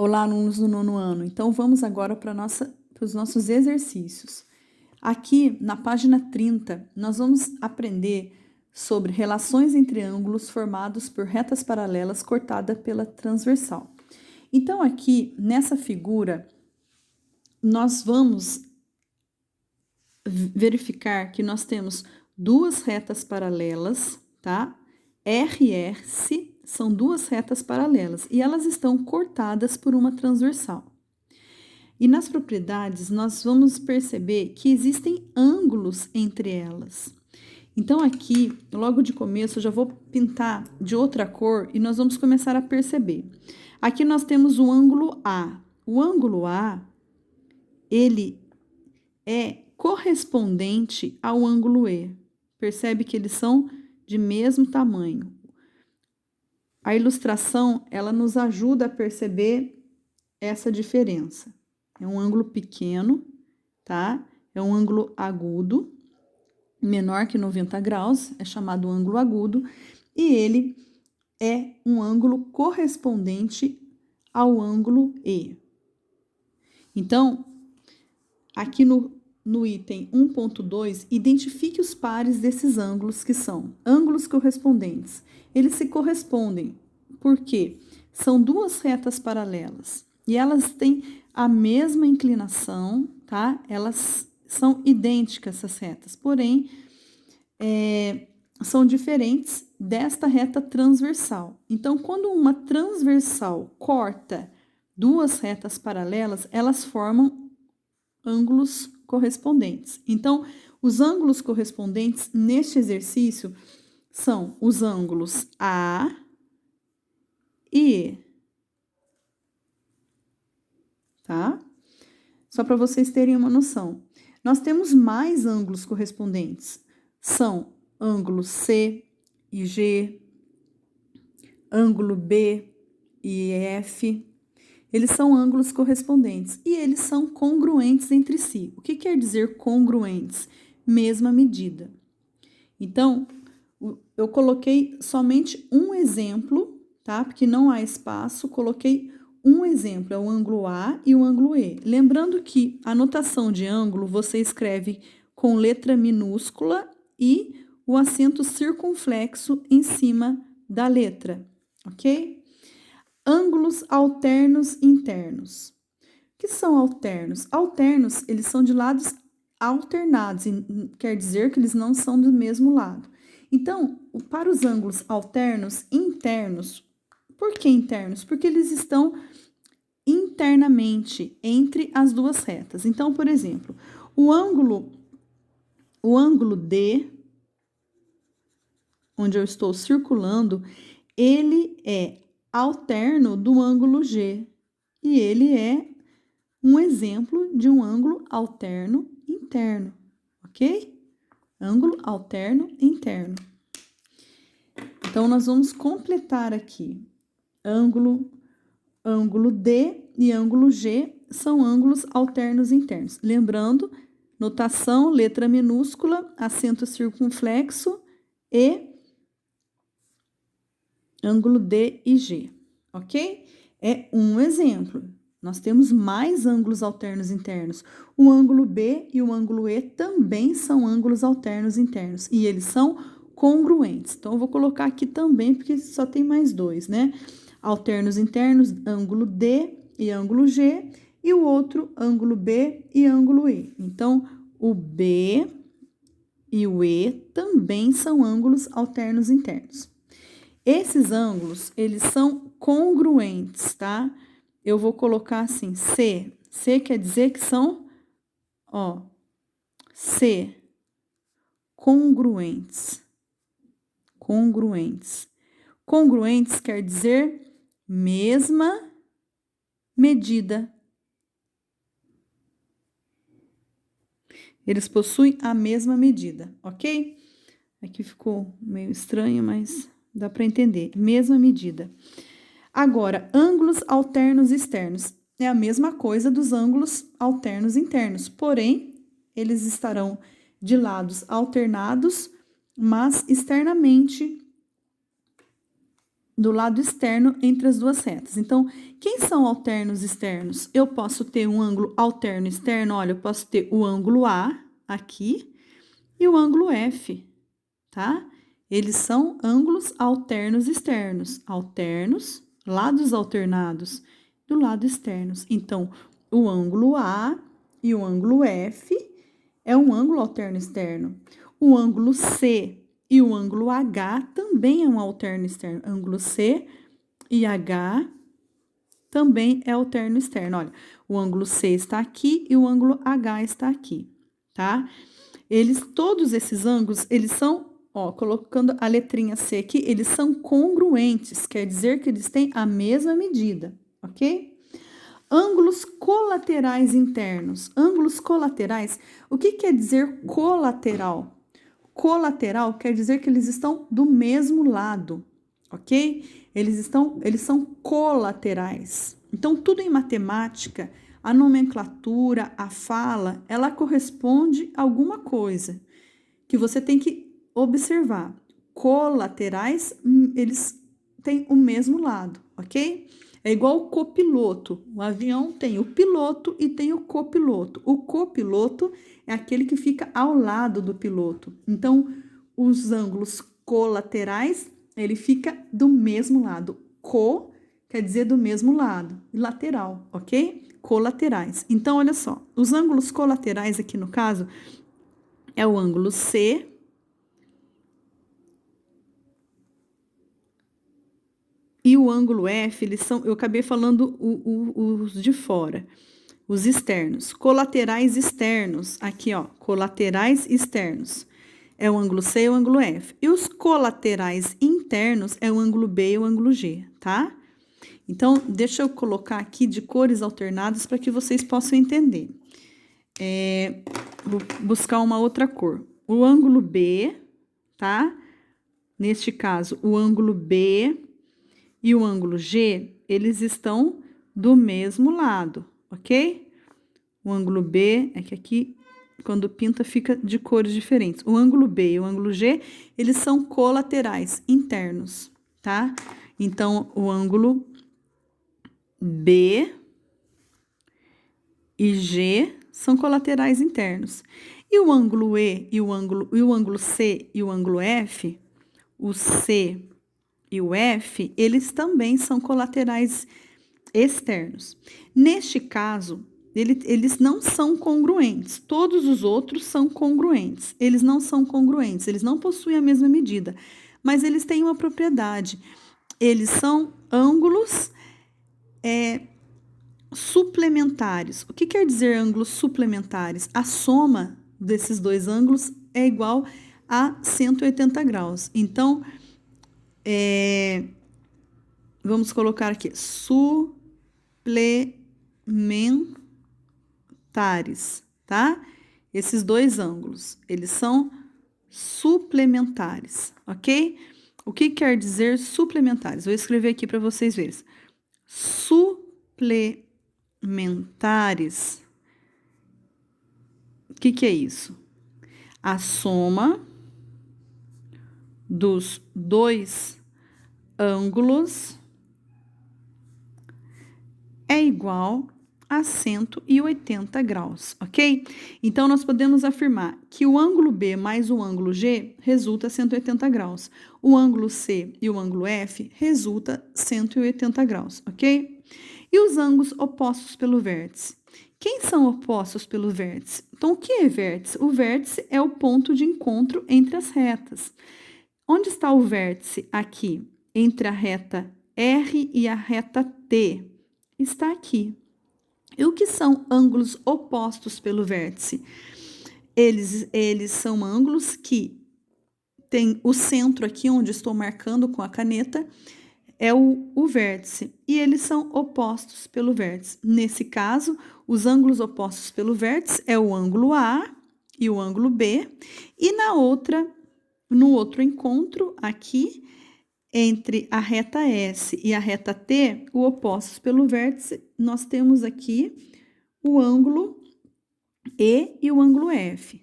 Olá, alunos do nono ano. Então, vamos agora para os nossos exercícios. Aqui, na página 30, nós vamos aprender sobre relações entre ângulos formados por retas paralelas cortadas pela transversal. Então, aqui, nessa figura, nós vamos verificar que nós temos duas retas paralelas, tá? R e S são duas retas paralelas e elas estão cortadas por uma transversal. E nas propriedades, nós vamos perceber que existem ângulos entre elas. Então, aqui, logo de começo, eu já vou pintar de outra cor e nós vamos começar a perceber. Aqui nós temos o ângulo A. O ângulo A, ele é correspondente ao ângulo E. Percebe que eles são de mesmo tamanho. A ilustração, ela nos ajuda a perceber essa diferença. É um ângulo pequeno, tá? É um ângulo agudo, menor que 90 graus, é chamado ângulo agudo, e ele é um ângulo correspondente ao ângulo E. Então, aqui no item 1.2, identifique os pares desses ângulos que são ângulos correspondentes. Eles se correspondem porque são duas retas paralelas e elas têm a mesma inclinação, tá? Elas são idênticas, essas retas, porém, são diferentes desta reta transversal. Então, quando uma transversal corta duas retas paralelas, elas formam ângulos correspondentes. Então, os ângulos correspondentes neste exercício são os ângulos A e E. Tá? Só para vocês terem uma noção. Nós temos mais ângulos correspondentes. São ângulo C e G, ângulo B e F. Eles são ângulos correspondentes e eles são congruentes entre si. O que quer dizer congruentes? Mesma medida. Então, eu coloquei somente um exemplo, tá? Porque não há espaço, coloquei um exemplo, é o ângulo A e o ângulo E. Lembrando que a notação de ângulo você escreve com letra minúscula e o acento circunflexo em cima da letra, ok? Ângulos alternos internos. O que são alternos? Alternos, eles são de lados alternados, quer dizer que eles não são do mesmo lado. Então, para os ângulos alternos internos, por que internos? Porque eles estão internamente entre as duas retas. Então, por exemplo, o ângulo D, onde eu estou circulando, ele é alterno do ângulo G e ele é um exemplo de um ângulo alterno interno, ok? Ângulo alterno interno. Então, nós vamos completar aqui. Ângulo D e ângulo G são ângulos alternos internos. Lembrando, notação, letra minúscula, acento circunflexo e ângulo D e G, ok? É um exemplo. Nós temos mais ângulos alternos internos. O ângulo B e o ângulo E também são ângulos alternos internos e eles são congruentes. Então, eu vou colocar aqui também, porque só tem mais dois, né? Alternos internos, ângulo D e ângulo G, e o outro, ângulo B e ângulo E. Então, o B e o E também são ângulos alternos internos. Esses ângulos, eles são congruentes, tá? Eu vou colocar assim, C. C quer dizer que são, ó, C, congruentes. Congruentes. Congruentes quer dizer mesma medida. Eles possuem a mesma medida, ok? Aqui ficou meio estranho, mas dá para entender. Mesma medida. Agora, ângulos alternos externos. É a mesma coisa dos ângulos alternos internos, porém, eles estarão de lados alternados, mas externamente do lado externo entre as duas retas. Então, quem são alternos externos? Eu posso ter um ângulo alterno externo, olha, eu posso ter o ângulo A aqui e o ângulo F, tá? Eles são ângulos alternos externos, alternos, lados alternados do lado externos. Então, o ângulo A e o ângulo F é um ângulo alterno externo. O ângulo C e o ângulo H também é um alterno externo. Ângulo C e H também é alterno externo. Olha, o ângulo C está aqui e o ângulo H está aqui, tá? Todos esses ângulos, eles são, ó, colocando a letrinha C aqui, eles são congruentes, quer dizer que eles têm a mesma medida, ok? Ângulos colaterais internos. Ângulos colaterais, o que quer dizer colateral? Colateral quer dizer que eles estão do mesmo lado, ok? Eles são colaterais. Então, tudo em matemática, a nomenclatura, a fala, ela corresponde a alguma coisa que você tem que observar. Colaterais, eles têm o mesmo lado, ok? É igual o copiloto. O avião tem o piloto e tem o copiloto. O copiloto é aquele que fica ao lado do piloto. Então, os ângulos colaterais, ele fica do mesmo lado. Co quer dizer do mesmo lado. E lateral, ok? Colaterais. Então, olha só. Os ângulos colaterais aqui no caso é o ângulo C e o ângulo F, eles são, eu acabei falando os de fora, os externos. Colaterais externos, aqui ó, colaterais externos, é o ângulo C e o ângulo F. E os colaterais internos é o ângulo B e o ângulo G, tá? Então, deixa eu colocar aqui de cores alternadas para que vocês possam entender. Vou buscar uma outra cor. O ângulo B, tá? Neste caso, o ângulo B e o ângulo G, eles estão do mesmo lado, ok? O ângulo B é que aqui, quando pinta, fica de cores diferentes. O ângulo B e o ângulo G, eles são colaterais internos, tá? Então, o ângulo B e G são colaterais internos. E o ângulo E e o ângulo C e o ângulo F, o C e o F, eles também são colaterais externos. Neste caso, eles não são congruentes. Todos os outros são congruentes. Eles não são congruentes, eles não possuem a mesma medida, mas eles têm uma propriedade. Eles são ângulos suplementares. O que quer dizer ângulos suplementares? A soma desses dois ângulos é igual a 180 graus. Então, vamos colocar aqui, suplementares, tá? Esses dois ângulos, eles são suplementares, ok? O que quer dizer suplementares? Vou escrever aqui para vocês verem. Suplementares. O que é isso? A soma dos dois ângulos é igual a 180 graus, ok? Então, nós podemos afirmar que o ângulo B mais o ângulo G resulta 180 graus. O ângulo C e o ângulo F resulta 180 graus, ok? E os ângulos opostos pelo vértice? Quem são opostos pelo vértice? Então, o que é vértice? O vértice é o ponto de encontro entre as retas. Onde está o vértice? Aqui, entre a reta R e a reta T. Está aqui. E o que são ângulos opostos pelo vértice? Eles são ângulos que tem o centro aqui, onde estou marcando com a caneta, é o vértice. E eles são opostos pelo vértice. Nesse caso, os ângulos opostos pelo vértice é o ângulo A e o ângulo B. E no outro encontro, aqui, entre a reta S e a reta T, o opostos pelo vértice, nós temos aqui o ângulo E e o ângulo F,